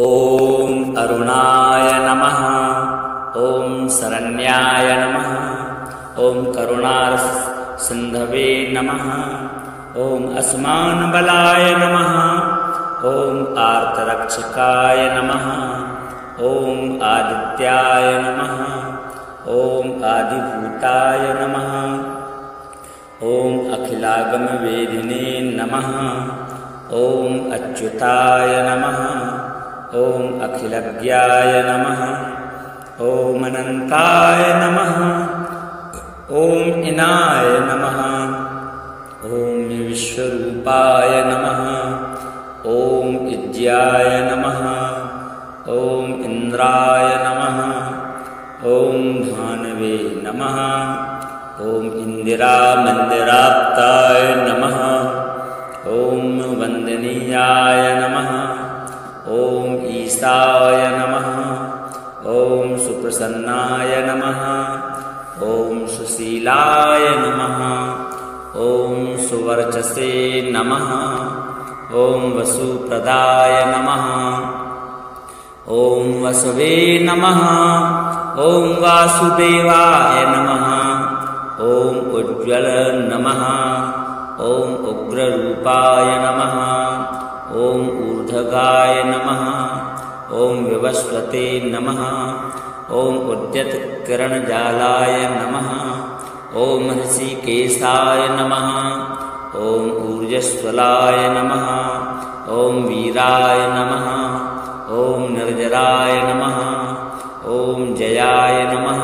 ॐ अरुणाय नमः। ॐ शरण्याय नमः। ॐ करुणासिन्धवे नमः। ॐ अस्मान्बलाय नमः। ॐ आर्तरक्षकाय नमः। ॐ आदित्याय नमः। ॐ आदिभूताय नमः। ॐ अखिलागमवेदिने नमः। ॐ अच्युताय नमः। ॐ अखिलज्ञाय नमः। ॐ अनन्ताय नमः। ॐ इनाय नमः। ॐ विश्वरूपाय नमः। ॐ इज्याय नमः। ॐ इन्द्राय नमः। ॐ भानवे नमः। ॐ इन्दिरामन्दिराप्ताय नमः। ॐ वन्दनीयाय नमः। ॐ ईशाय नमः। ॐ सुप्रसन्नाय नमः। ॐ सुशीलाय नमः। ॐ सुवर्चसे नमः। ॐ वसुप्रदाय नमः। ॐ वसवे नमः। ॐ वासुदेवाय नमः। ॐ उज्ज्वल नमः। ॐ उग्ररूपाय नमः। ॐ ऊर्ध्वगाय नमः। ॐ विवस्वते नमः। ॐ उद्यतकिरणजालाय नमः। ॐ ऋषिकेशाय नमः। ॐ ऊर्जस्वलाय नमः। ॐ वीराय नमः। ॐ निर्जराय नमः। ॐ जयाय नमः।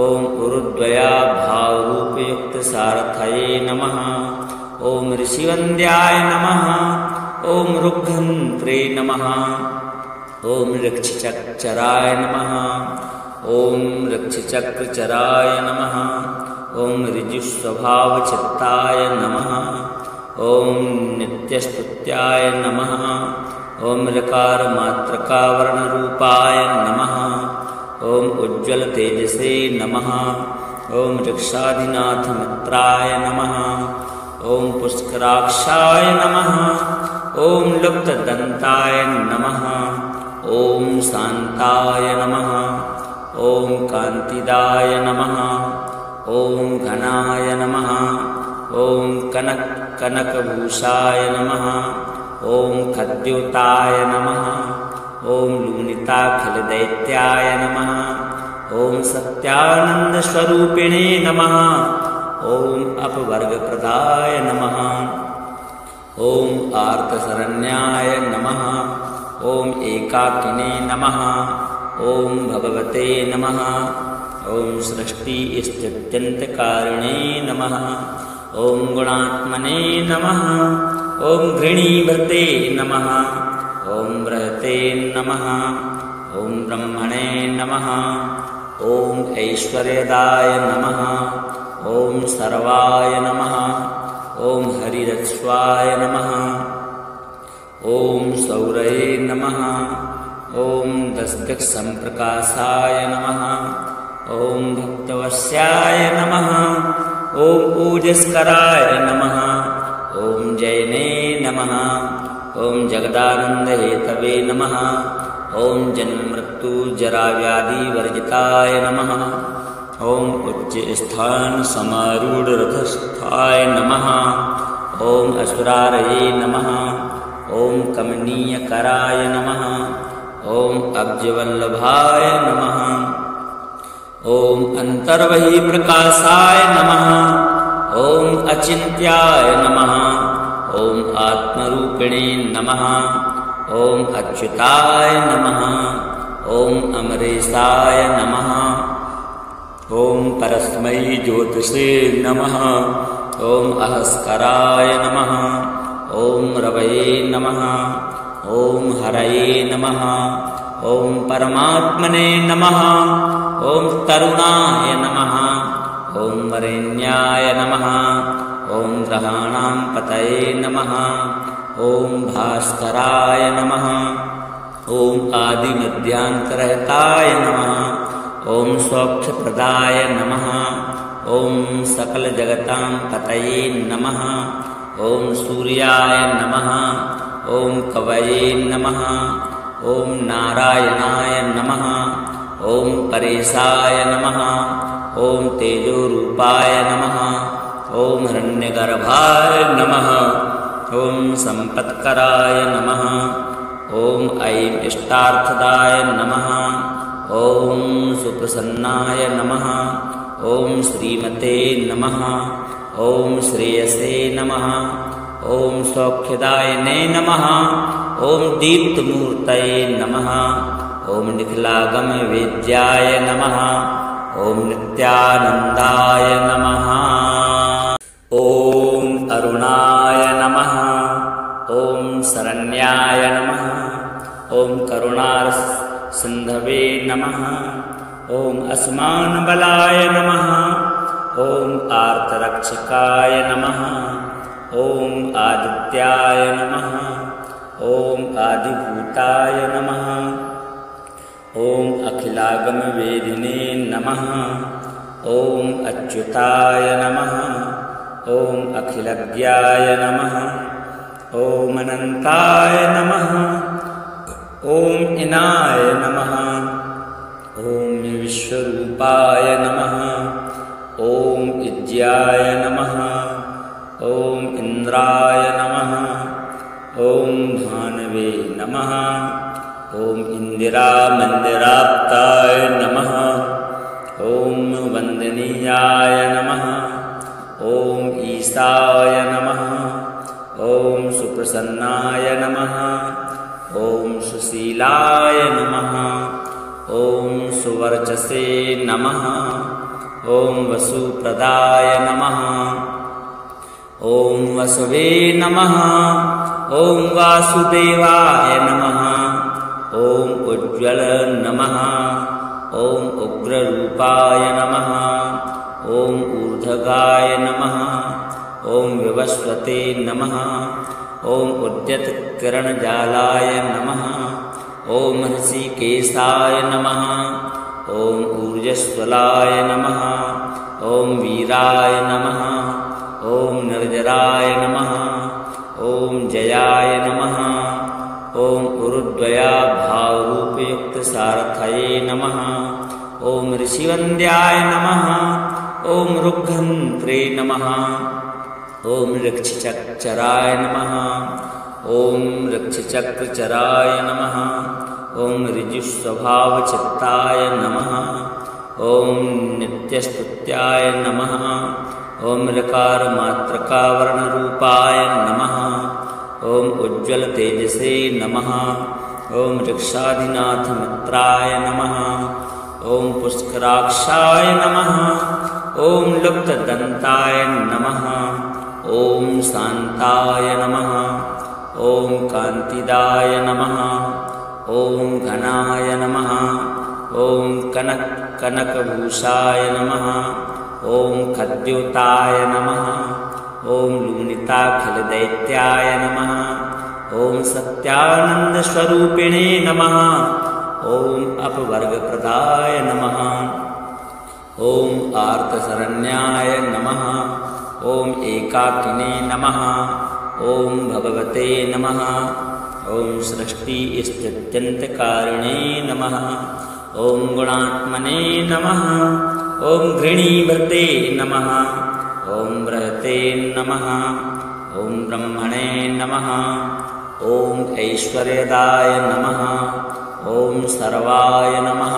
ॐ उरुद्वया भावरूपयुक्त सारथये नमः। ॐ ऋषिवन्द्याय नमः। ॐ रुग्घन्त्रे नमः। ॐ ऋक्षचक्चराय नमः। ॐ ऋक्षचक्रचराय नमः। ॐ ऋजुस्वभावचित्ताय नमः। ॐ नित्यस्तुत्याय नमः। ॐ ऋकारमात्रकावर्णरूपाय नमः। ॐ उज्ज्वलतेजसे नमः। ॐ ऋक्षाधिनाथमित्राय नमः। ॐ पुष्कराक्षाय नमः। ॐ लुप्तदन्ताय नमः। ॐ शान्ताय नमः। ॐ कान्तिदाय नमः। ॐ घनाय नमः। ॐ कनकभूषाय नमः। ॐ खद्योताय नमः। ॐ लूनिताखिलदैत्याय नमः। ॐ सत्यानन्दस्वरूपिणे नमः। ॐ अपवर्गप्रदाय नमः। ॐ आर्तशरण्याय नमः। ॐ एकाकिने नमः। ॐ भगवते नमः। ॐ सृष्टिस्थित्यन्तकारिणे नमः। ॐ गुणात्मने नमः। ॐ घृणीभृते नमः। ॐ बृहते नमः। ॐ ब्रह्मणे नमः। ॐ ऐश्वर्यदाय नमः। ॐ सर्वाय नमः। ॐ हरिरस्वाय नमः। ॐ सौरये नमः। ॐ दशदिक्सम्प्रकाशाय नमः। ॐ भक्तवश्याय नमः। ॐ ओजस्कराय नमः। ॐ जयने नमः। ॐ जगदानन्दहेतवे नमः। ॐ जन्ममृत्युजराव्याधिवर्जिताय नमः। ॐ उच्चस्थानसमारूढरथस्थाय नमः। ॐ असुरारये नमः। ॐ कमनीयकराय नमः। ॐ अब्जवल्लभाय नमः। ॐ अन्तर्बहिप्रकाशाय नमः। ॐ अचिन्त्याय नमः। ॐ आत्मरूपिणे नमः। ॐ अच्युताय नमः। ॐ अमरेशाय नमः। ॐ परस्मै ज्योतिषे नमः। ॐ अहस्कराय नमः। ॐ रवये नमः। ॐ हरये नमः। ॐ परमात्मने नमः। ॐ तरुणाय नमः। ॐ वरेण्याय नमः। ॐ ग्रहाणां पतये नमः। ॐ भास्कराय नमः। ॐ आदिमध्यान्तरहिताय नमः। ॐ सौख्यप्रदाय नमः। ॐ सकलजगतां पतये नमः। ॐ सूर्याय नमः। ॐ कवये नमः। ॐ नारायणाय नमः। ॐ परेशाय नमः। ॐ तेजोरूपाय नमः। ॐ हिरण्यगर्भाय नमः। ॐ सम्पत्कराय नमः। ॐ ऐं इष्टार्थदाय नमः। ॐ सुप्रसन्नाय नमः। ॐ श्रीमते नमः। ॐ श्रेयसे नमः। ॐ सौख्यदायिने नमः। ॐ दीप्तमूर्तये नमः। ॐ निखिलागमवेद्याय नमः। ॐ नित्यानन्दाय नमः। ॐ अरुणाय नमः। ॐ शरण्याय नमः। ॐ करुणासिन्धवे नमः। ॐ अस्मान्बलाय नमः। ॐ आर्तरक्षकाय नमः। ॐ आदित्याय नमः। ॐ आदिभूताय नमः। ॐ अखिलागमवेदिने नमः। ॐ अच्युताय नमः। ॐ अखिलज्ञाय नमः। ॐ अनन्ताय नमः। ॐ इनाय नमः। ॐ विश्वरूपाय नमः। ॐ इज्याय नमः। ॐ इन्द्राय नमः। ॐ भानवे नमः। ॐ इन्दिरामन्दिराप्ताय नमः। ॐ वन्दनीयाय नमः। ॐ ईशाय नमः। ॐ सुप्रसन्नाय नमः। ॐ सुशीलाय नमः। ॐ सुवर्चसे नमः। ॐ वसुप्रदाय नमः। ॐ वसवे नमः। ॐ वासुदेवाय नमः। ॐ उज्ज्वल नमः। ॐ उग्ररूपाय नमः। ॐ ऊर्ध्वगाय नमः। ॐ विवस्वते नमः। ॐ उद्यतकिरणजालाय नमः। ॐ ऋषिकेशाय नमः। ॐ ऊर्जस्वलाय नमः। ॐ वीराय नमः। ॐ निर्जराय नमः। ॐ जयाय नमः। ॐ उरुद्वया भावरूपयुक्तसारथये नमः। ॐ ऋषिवन्द्याय नमः। ॐ ऋग्घन्त्रे नमः। ॐ ऋक्षचक्चराय नमः। ॐ ऋक्षचक्रचराय नमः। ॐ ऋजुस्वभावचित्ताय नमः। ॐ नित्यस्तुत्याय नमः। ॐ ऋकारमात्रकावर्णरूपाय नमः। ॐ उज्ज्वलतेजसे नमः। ॐ ऋक्षाधिनाथमित्राय नमः। ॐ पुष्कराक्षाय नमः। ॐ लुप्तदन्ताय नमः। ॐ शान्ताय नमः। ॐ कान्तिदाय नमः। ॐ घनाय नमः। ॐ कनकभूषाय नमः। ॐ खद्योताय नमः। ॐ लूनिताखिलदैत्याय नमः। ॐ सत्यानन्दस्वरूपिणे नमः। ॐ अपवर्गप्रदाय नमः। ॐ आर्तशरण्याय नमः। ॐ एकाकिने नमः। ॐ भगवते नमः। ॐ सृष्टिस्थित्यन्तकारिणे नमः। ॐ गुणात्मने नमः। ॐ घृणीभृते नमः। ॐ बृहते नमः। ॐ ब्रह्मणे नमः। ॐ ऐश्वर्यदाय नमः। ॐ सर्वाय नमः।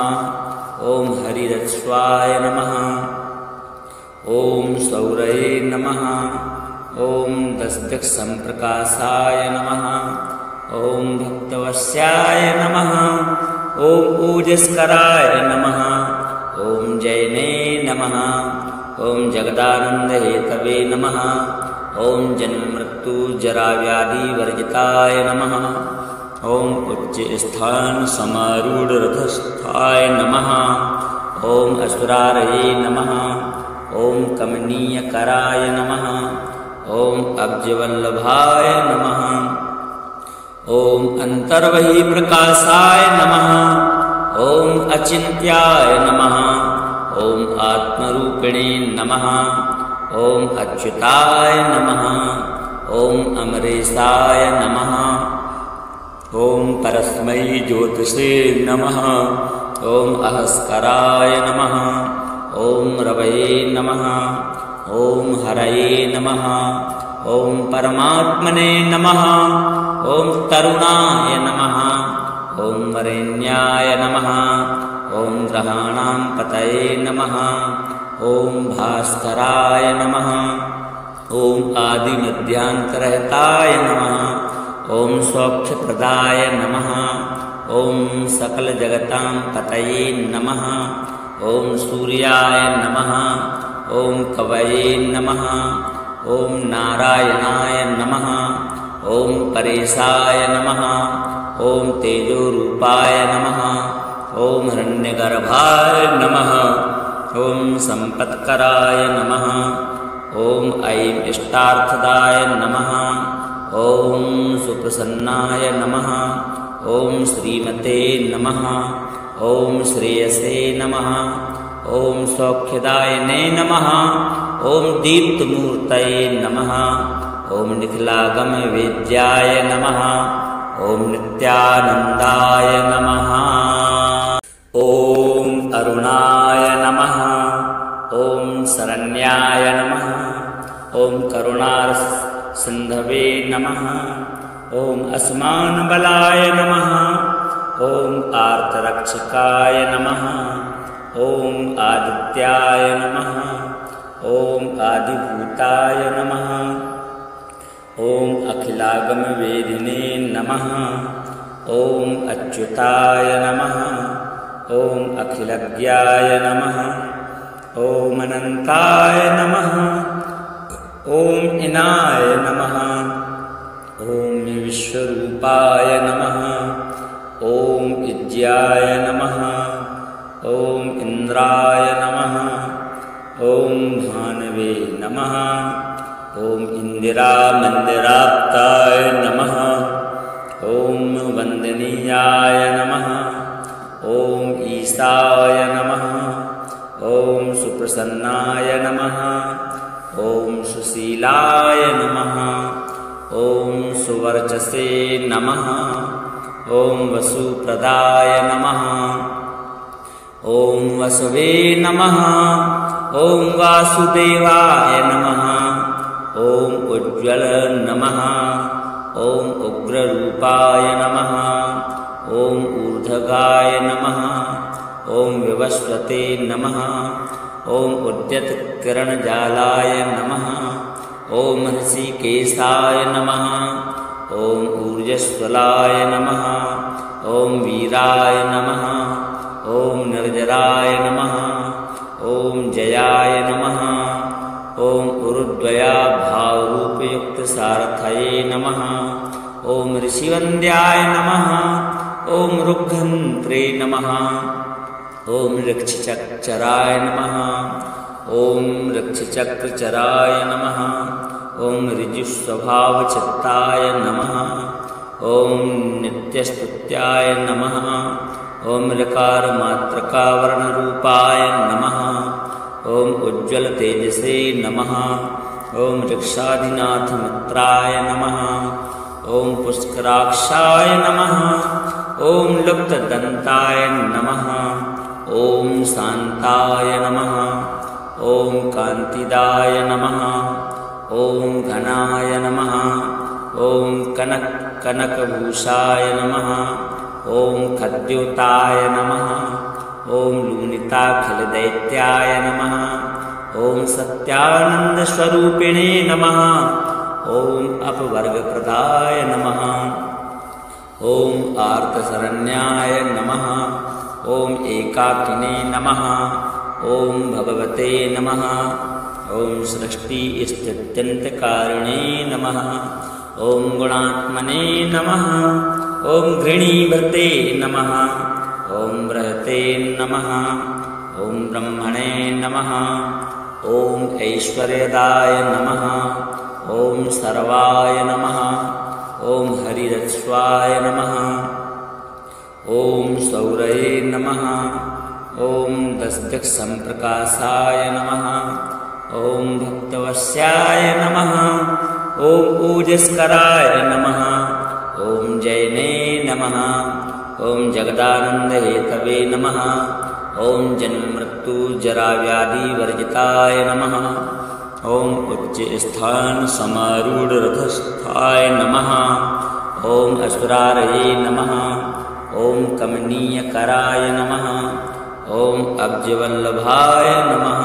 ॐ हरिरस्वाय नमः। ॐ सौरये नमः। ॐ दशदिक्सम्प्रकाशाय नमः। ॐ भक्तवश्याय नमः। ॐ ओजस्कराय नमः। ॐ जैने नमः। ॐ जगदानन्दहेतवे नमः। ॐ जन्ममृत्युजराव्याधिवर्जिताय नमः। ॐ उच्चस्थानसमारूढरथस्थाय नमः। ॐ असुरारये नमः। ॐ कमनीयकराय नमः। ॐ अब्जवल्लभाय नमः। ॐ अन्तर्बहिप्रकाशाय नमः। ॐ अचिन्त्याय नमः। ॐ आत्मरूपिणे नमः। ॐ अच्युताय नमः। ॐ अमरेशाय नमः। ओम परस्मै ज्योतिषे नमः। ओम अहस्कराय नमः। ओम रवये नमः। ओम हरये नमः। ओम परमात्मने नमः। ओम तरुणाय नमः। ओम वरेण्याय नमः। ओम ग्रहाणां पतये नमः। ओम भास्कराय नमः। ओम आदिमध्यांतरहिताय नमः। ओम सौख्यप्रदाय नमः। ओम सकल जगतां पतये नमः। ओम सूर्याय नमः। ओम कवये नमः। ओम नारायणाय नमः। ओम परेशाय नमः। ओम तेजोरूपाय नमः। ओम हिरण्यगर्भाय नमः। ओम संपत्कराय नमः। ओम ऐं इष्टार्थदाय नमः। ओम सुप्रसन्नाय नमः। ओम श्रीमते नमः। ओम श्रेयसे नमः। ओम सौख्यदायिने नमः। ओम दीप्तमूर्तये नमः। ओम निखिलागम वेद्याय नमः। ओम नित्यानंदाय नमः। ओम अरुणाय नमः। ओम शरण्याय नमः। ओम करुणासिन्धवे नमः। ओम अस्मान्बलाय नमः। ओम आर्तरक्षकाय नमः। ओम आदित्याय नमः। ओम आदिभूताय नमः। ओम अखिलागम वेदिने नमः। ओम अच्युताय नमः। ओम अखिलज्ञाय नमः। ओम अनंताय नमः। ओम इनाय नमः। ओम विश्वरूपाय नमः। ओम इज्याय नमः। ओम इंद्राय नमः। ओम भानवे नमः। ओम इंदिरा मंदिराप्ताय नमः। ओम वंदनीयाय नमः। ओम ईशाय नमः। ओम सुप्रसन्नाय नमः। ओम सुशीलाय नमः। ओम सुवर्चसे नमः। ओम वसुप्रदाय नमः। ओम वसवे नमः। ओम वासुदेवाय नमः। ओम उज्ज्वल नमः। ओम उग्ररूपाय नमः। ओम ऊर्ध्वगाय नमः। ओम विवस्वते नमः। ओम उद्यतकिरणजालाय नमः। ओम ऋषिकेशाय नमः। ओम ऊर्जस्वलाय नमः। ओम वीराय नमः। ओम निर्जराय नमः। ओम जयाय नमः। ओम उरुद्वया भावरूपयुक्त सारथये नमः। ओम ऋषिवन्द्याय नमः। ओम रुग्घन्त्रे नमः। ओम ऋक्षचक्चराय नमः। ओम ऋक्षचक्रचराय नमः। ओम ऋजुस्वभावचित्ताय नमः। ओम नित्यस्तुत्याय नमः। ओम ऋकारमात्रकावर्णरूपाय नमः। ओम उज्ज्वल तेजसे नमः। ओम ऋक्षाधिनाथ मित्राय नमः। ओम पुष्कराक्षाय नमः। ओम लुप्तदन्ताय नमः। ओम शान्ताय नमः। ओम कान्तिदाय नमः। ओम घनाय नमः। ओम कनकभूषाय नमः। ओम खद्योताय नमः। ओम लूनिताखिलदैत्याय नमः। ओम सत्यानन्दस्वरूपिणे नमः। ओम अपवर्गप्रदाय नमः। ओम आर्तशरण्याय नमः। ओम एकाकिने नमः। ओम भगवते नमः। ओम सृष्टिस्थित्यन्तकारिणे नमः। ओम गुणात्मने नमः। ओम घृणीभृते नमः। ओम बृहते नमः। ओम ब्रह्मणे नमः। ओम ऐश्वर्यदाय नमः। ओम सर्वाय नमः। ओम हरिरस्वाय नमः। ओम सौरये नमः। ओम दशदिक्सम्प्रकाशाय नमः। ओम भक्तवश्याय नमः। ओम ओजस्कराय नमः। ॐ जैने नमः। ॐ जगदानन्दहेतवे नमः। ॐ जन्ममृत्युजराव्याधिवर्जिताय नमः। ॐ उच्चस्थानसमारूढरथस्थाय नमः। ॐ असुरारये नमः। ॐ कमनीयकराय नमः। ॐ अब्जवल्लभाय नमः।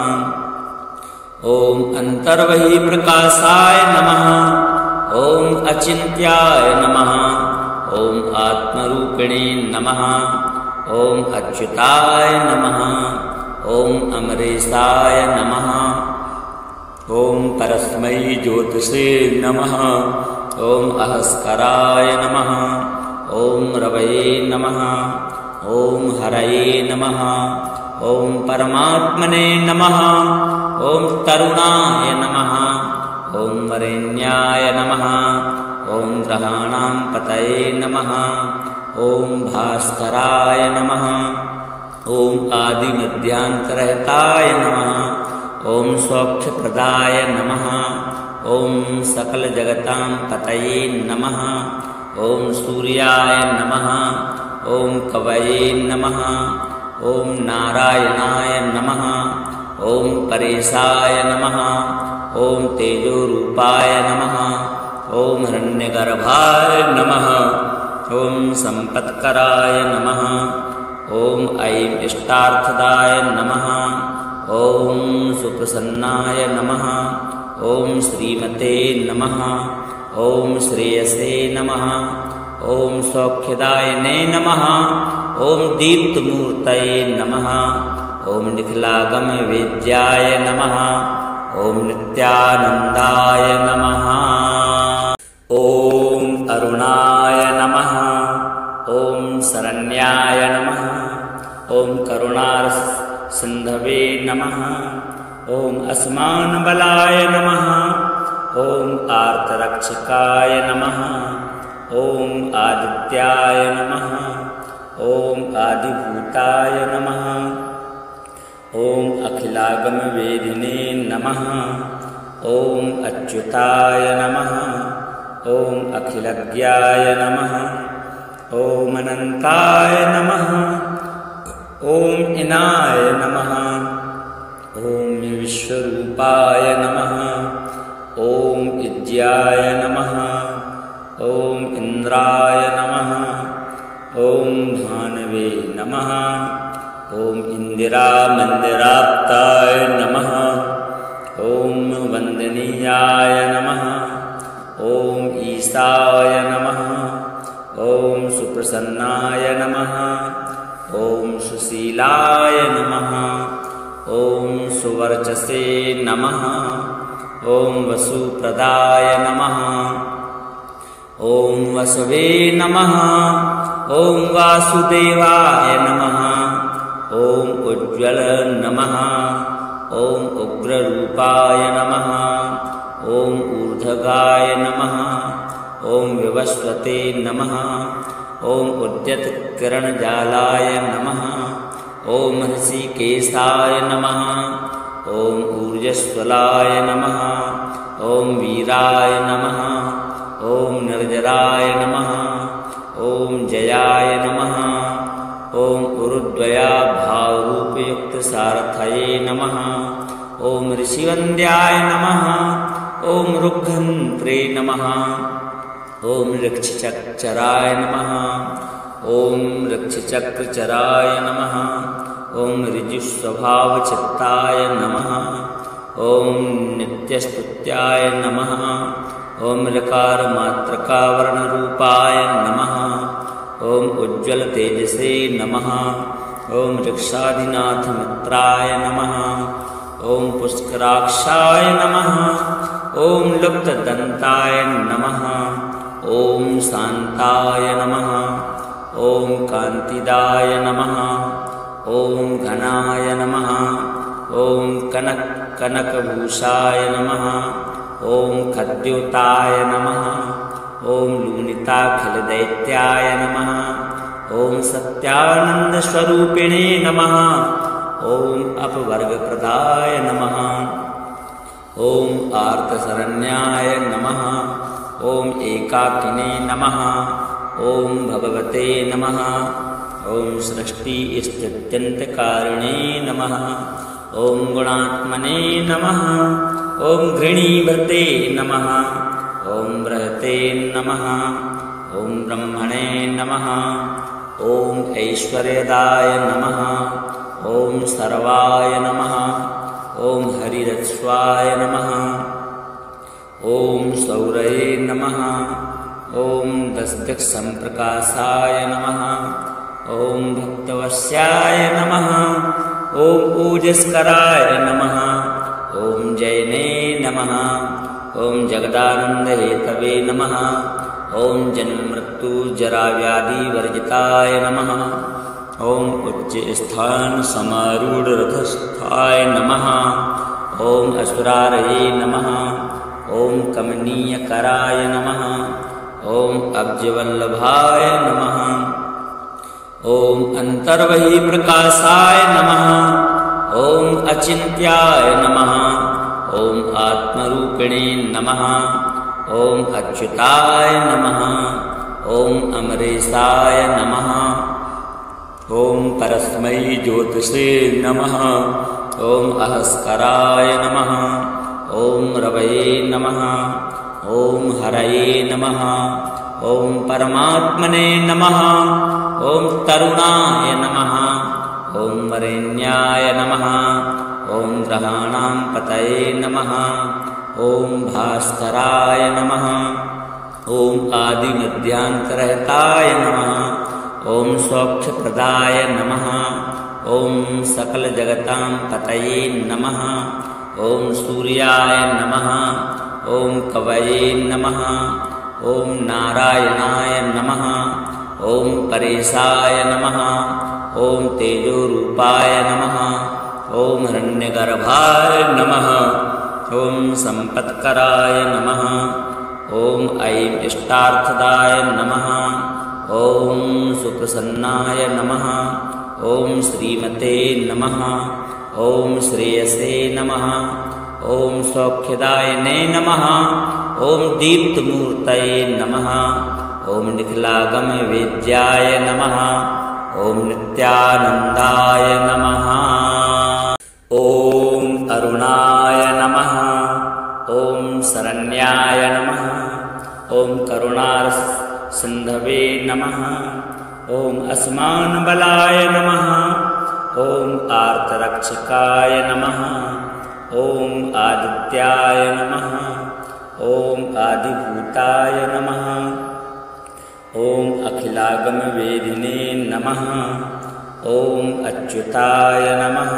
ॐ अन्तर्बहिप्रकाशाय नमः। ॐ अचिन्त्याय नमः। ॐ आत्मरूपिणे नमः। ॐ अच्युताय नमः। ॐ अमरेशाय नमः। ॐ परस्मै ज्योतिषे नमः। ॐ अहस्कराय नमः। ॐ रवये नमः। ॐ हरये नमः। ॐ परमात्मने नमः। ॐ तरुणाय नमः। ॐ वरेण्याय नमः। ॐ ग्रहाणां पतये नमः। ॐ भास्कराय नमः। ॐ आदिमध्यान्तरहिताय नमः। ॐ सौख्यप्रदाय नमः। ॐ सकलजगतां पतये नमः। ॐ सूर्याय नमः। ॐ कवये नमः। ॐ नारायणाय नमः। ॐ परेशाय नमः। ॐ तेजोरूपाय नमः। ॐ हिरण्यगर्भाय नमः। ॐ सम्पत्कराय नमः। ॐ ऐं इष्टार्थदाय नमः। ॐ सुप्रसन्नाय नमः। ॐ श्रीमते नमः। ॐ श्रेयसे नमः। ॐ सौख्यदायिने नमः। ॐ दीप्तमूर्तये नमः। ॐ निखिलागमवेद्याय नमः। ॐ नित्यानन्दाय नमः। ॐ अरुणाय नमः। ॐ शरण्याय नमः। ॐ करुणासिन्धवे नमः। ॐ अस्मान्बलाय नमः। ॐ आर्तरक्षकाय नमः। ॐ आदित्याय नमः। ॐ आदिभूताय नमः। ॐ अखिलागमवेदिने नमः। ॐ अच्युताय नमः। ॐ अखिलज्ञाय नमः। ॐ अनन्ताय नमः। ॐ इनाय नमः। ॐ विश्वरूपाय नमः। ॐ इज्याय नमः। ॐ इन्द्राय नमः। ॐ भानवे नमः। ॐ इन्दिरामन्दिराप्ताय नमः। ॐ वन्दनीयाय नमः। ॐ ईशाय नमः। ॐ सुप्रसन्नाय नमः। ॐ सुशीलाय नमः। ॐ सुवर्चसे नमः। ॐ वसुप्रदाय नमः। ॐ वसवे नमः। ॐ वासुदेवाय नमः। ॐ उज्ज्वल नमः। ॐ उग्ररूपाय नमः। ॐ ऊर्ध्वगाय नमः। ॐ विवस्वते नमः। ॐ उद्यतकिरणजालाय नमः। ॐ ऋषिकेशाय नमः। ॐ ऊर्जस्वलाय नमः। ॐ वीराय नमः। ॐ निर्जराय नमः। ॐ जयाय नमः। ॐ उरुद्वया भावरूपयुक्तसारथये नमः। ॐ ऋषिवन्द्याय नमः। ॐ ऋग्घन्त्रे नमः। ॐ ऋक्षचराय नमः। ॐ ऋक्षचक्रचराय नमः। ॐ ऋजुस्वभावचित्ताय नमः। ॐ नित्यस्तुत्याय नमः। ॐ ऋकारमात्रकावर्णरूपाय नमः। ॐ उज्ज्वलतेजसे नमः। ॐ ऋक्षाधिनाथमित्राय नमः। ॐ पुष्कराक्षाय नमः। ॐ लुप्तदन्ताय नमः। ॐ शान्ताय नमः। ॐ कान्तिदाय नमः। ॐ घनाय नमः। ॐ कनकभूषाय नमः। ॐ खद्योताय नमः। ॐ लूनिताखिलदैत्याय नमः। ॐ सत्यानन्दस्वरूपिणे नमः। ॐ अपवर्गप्रदाय नमः। ॐ आर्तशरण्याय नमः। ॐ एकाकिने नमः ॐ भगवते नमः ॐ सृष्टिस्थित्यन्तकारिणे नमः ॐ गुणात्मने नमः ॐ घृणीभृते नमः ॐ बृहते नमः ॐ ब्रह्मणे नमः ॐ ऐश्वर्यदाय नमः ॐ सर्वाय नमः ॐ हरिरस्वाय नमः ॐ सौरये नमः ॐ दशदिक्सम्प्रकाशाय नमः ॐ भक्तवश्याय नमः ॐ ओजस्कराय नमः ॐ जयने नमः ॐ जगदानन्दहेतवे नमः ॐ जन्ममृत्युजराव्याधिवर्जिताय नमः ॐ उच्चस्थानसमारूढरथस्थाय नमः ॐ असुरारये नमः ॐ कमनीयकराय नमः ॐ अब्जवल्लभाय नमः ॐ अन्तर्बहिप्रकाशाय नमः ॐ अचिन्त्याय नमः ॐ आत्मरूपिणे नमः ॐ अच्युताय नमः ॐ अमरेशाय नमः ॐ परस्मै ज्योतिषे नमः ॐ अहस्कराय नमः ॐ रवये नमः ॐ हरये नमः ॐ परमात्मने नमः ॐ तरुणाय नमः ॐ वरेण्याय नमः ॐ ग्रहाणां पतये नमः ॐ भास्कराय नमः ॐ आदिमध्यान्तरहिताय नमः ॐ सौख्यप्रदाय नमः ॐ सकलजगतां पतये नमः ॐ सूर्याय नमः ॐ कवये नमः ॐ नारायणाय नमः ॐ परेशाय नमः ॐ तेजोरूपाय नमः ॐ हिरण्यगर्भाय नमः ॐ सम्पत्कराय नमः ॐ ऐं इष्टार्थदाय नमः ॐ सुप्रसन्नाय नमः ॐ श्रीमते नमः ॐ श्रेयसे नमः ॐ सौख्यदायिने नमः ॐ दीप्तमूर्तये नमः ॐ निखिलागमवेद्याय नमः ॐ नित्यानन्दाय नमः ॐ अरुणाय नमः ॐ शरण्याय नमः ॐ करुणासिन्धवे नमः ॐ अस्मान्बलाय नमः ॐ आर्तरक्षकाय नमः ॐ आदित्याय नमः ॐ आदिभूताय नमः ॐ अखिलागमवेदिने नमः ॐ अच्युताय नमः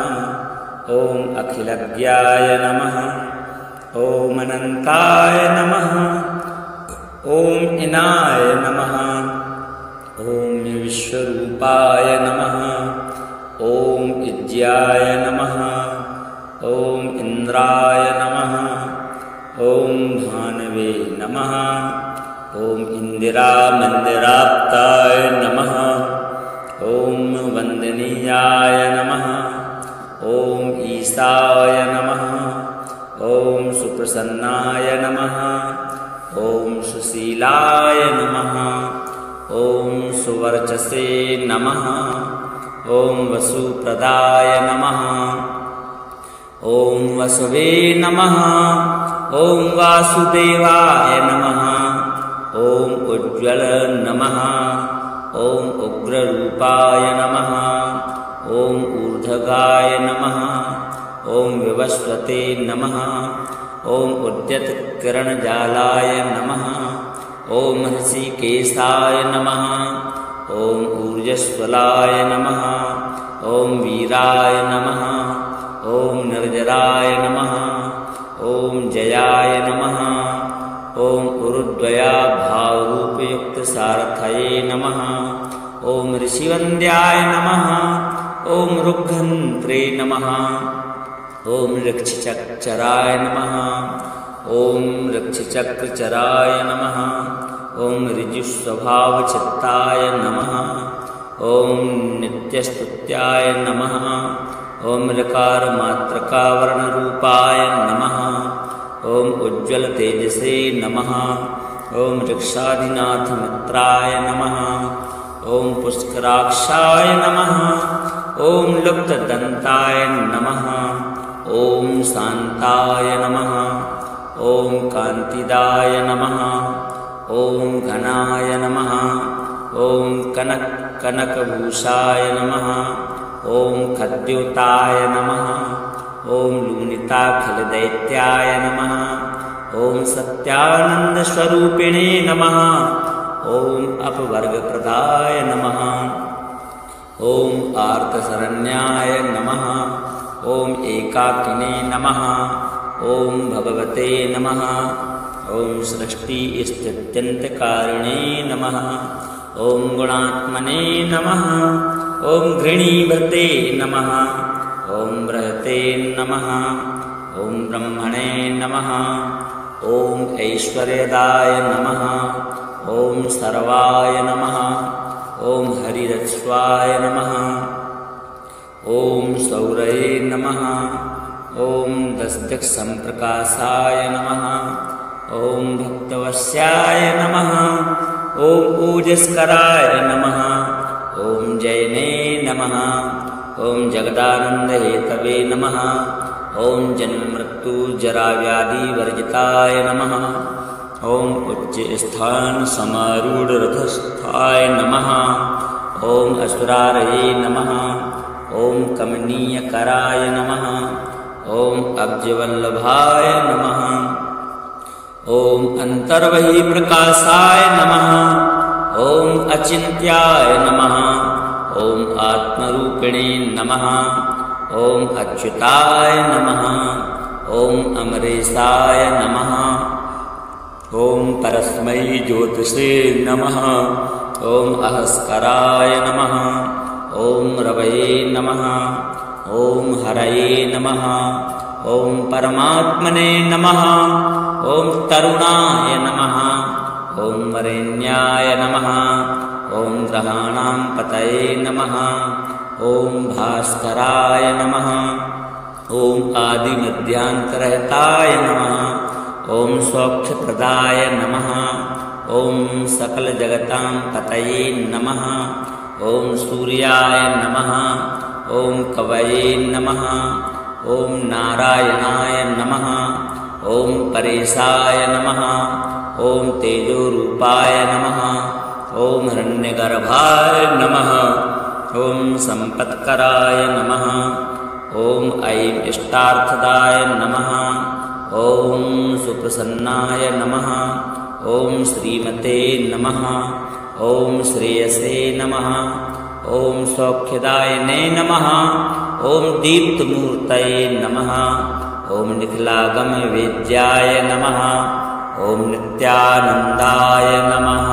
ॐ अखिलज्ञाय नमः ॐ अनन्ताय नमः ॐ इनाय नमः ॐ विश्वरूपाय नमः ॐ इज्याय नमः ॐ इन्द्राय नमः ॐ भानवे नमः ॐ इन्दिरामन्दिराप्ताय नमः ॐ वन्दनीयाय नमः ॐ ईशाय नमः ॐ सुप्रसन्नाय नमः ॐ सुशीलाय नमः ॐ सुवर्चसे नमः ॐ वसुप्रदाय नमः ॐ वसवे नमः ॐ वासुदेवाय नमः ॐ उज्ज्वल नमः ॐ उग्ररूपाय नमः ॐ ऊर्ध्वगाय नमः ॐ विवस्वते नमः ॐ उद्यतकिरणजालाय नमः ॐ ऋषिकेशाय नमः ॐ ऊर्जस्वलाय नमः ॐ वीराय नमः ॐ निर्जराय नमः ॐ जयाय नमः ॐ उरुद्वया भावरूपयुक्तसारथये नमः ॐ ऋषिवन्द्याय नमः ॐ ऋग्घन्त्रे नमः ॐ ऋक्षचराय नमः ॐ ऋक्षचक्रचराय नमः ॐ ऋजुस्वभावचित्ताय नमः ॐ नित्यस्तुत्याय नमः ॐ ऋकारमात्रकावर्णरूपाय नमः ॐ उज्ज्वलतेजसे नमः ॐ ऋक्षाधिनाथ मित्राय नमः। ॐ पुष्कराक्षाय नमः। ॐ लुप्तदन्ताय नमः। ॐ शान्ताय नमः। ॐ कान्तिदाय नमः। ॐ घनाय नमः। ॐ कनकभूषाय नमः। ॐ खद्योताय नमः। ॐ लूनिताखिलदैत्याय नमः। ॐ सत्यानन्दस्वरूपिणे नमः। ॐ अपवर्गप्रदाय नमः। ॐ आर्तशरण्याय नमः। ॐ एकाकिने नमः। ॐ भगवते नमः। ॐ सृष्टिस्थित्यन्तकारिणे नमः। ॐ गुणात्मने नमः। ॐ घृणीभृते नमः। ॐ बृहते नमः। ॐ ब्रह्मणे नमः। ॐ ऐश्वर्यदाय नमः। ॐ सर्वाय नमः। ॐ हरिरस्वाय नमः। ॐ सौरये नमः। ॐ दशदिक्सम्प्रकाशाय नमः। ॐ भक्तवश्याय नमः। ॐ ओजस्कराय नमः। ॐ जयने नमः। ॐ जगदानन्दहेतवे नमः। ॐ जन्ममृत्युजराव्याधिवर्जिताय नमः। ॐ उच्चस्थानसमारूढरथस्थाय नमः। ॐ असुरारये नमः। ॐ कमनीयकराय नमः। ॐ अब्जवल्लभाय नमः। ॐ अन्तर्बहिप्रकाशाय नमः। ॐ अचिन्त्याय नमः। ॐ आत्मरूपिणे नमः। ॐ अच्युताय नमः। ॐ अमरेशाय नमः। ॐ परस्मै ज्योतिषे नमः। ॐ अहस्कराय नमः। ॐ रवये नमः। ॐ हरये नमः। ॐ परमात्मने नमः। ॐ तरुणाय नमः। ॐ वरेण्याय नमः। ॐ ग्रहाणां पतये नमः। ॐ भास्कराय नमः। ॐ आदिमध्यान्तरहिताय नमः। ॐ सौख्यप्रदाय नमः। ॐ सकलजगतां पतये नमः। ॐ सूर्याय नमः। ॐ कवये नमः। ॐ नारायणाय नमः। ॐ परेशाय नमः। ॐ तेजोरूपाय नमः। ॐ हिरण्यगर्भाय नमः। ॐ सम्पत्कराय नमः। ॐ ऐं इष्टार्थदाय नमः। ॐ सुप्रसन्नाय नमः। ॐ श्रीमते नमः। ॐ श्रेयसे नमः। ॐ सौख्यदायिने नमः। ॐ दीप्तमूर्तये नमः। ॐ निखिलागमवेद्याय नमः। ॐ नित्यानन्दाय नमः।